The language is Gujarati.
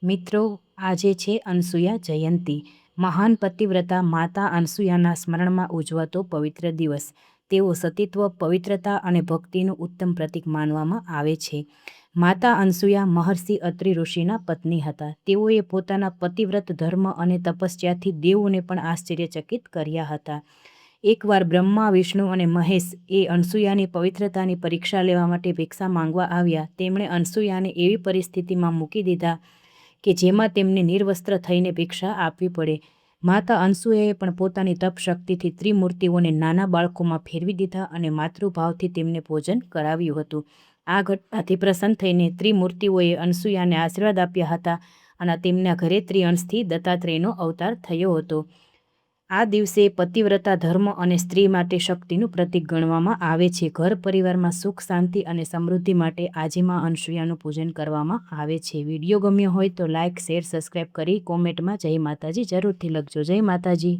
મિત્રો, આજે છે અનસૂયા જયંતી, મહાન પતિવ્રતા માતા અનસૂયાના સ્મરણમાં ઉજવાતો પવિત્ર દિવસ. તેઓ સતીત્વ, પવિત્રતા અને ભક્તિનું ઉત્તમ પ્રતીક માનવામાં આવે છે. માતા અનસૂયા મહર્ષિ અત્રિ ઋષિના પત્ની હતા. તેઓએ પોતાના પતિવ્રત ધર્મ અને તપસ્યાથી દેવોને પણ આશ્ચર્યચકિત કર્યા હતા. એકવાર બ્રહ્મા, વિષ્ણુ અને મહેશ એ અનસૂયાની પવિત્રતાની પરીક્ષા લેવા માટે ભિક્ષા માંગવા આવ્યા. તેમણે અનસૂયાને એવી પરિસ્થિતિમાં મૂકી દીધા કે જેમાં તેમને નિર્વસ્ત્ર થઈને ભિક્ષા આપવી પડે. માતા અનસૂયાએ પણ પોતાની તપ શક્તિથી ત્રિમૂર્તિઓને નાના બાળકોમાં ફેરવી દીધા અને માતૃભાવથી તેમને ભોજન કરાવ્યું હતું. આ ઘટનાથી પ્રસન્ન થઈને ત્રિમૂર્તિઓએ અનસૂયાને આશીર્વાદ આપ્યા હતા અને તેમના ઘરે ત્રિઅંશથી દત્તાત્રેયનો અવતાર થયો હતો. આ દિવસે પતિવ્રતા ધર્મ અને સ્ત્રી માટે શક્તિનું પ્રતીક ગણવામાં આવે છે. ઘર પરિવારમાં સુખ, શાંતિ અને સમૃદ્ધિ માટે આજે માં અનસૂયાનું પૂજન કરવામાં આવે છે. વિડીયો ગમ્યો હોય તો લાઇક, શેર, સબસ્ક્રાઈબ કરી કોમેન્ટમાં જય માતાજી જરૂરથી લખજો. જય માતાજી.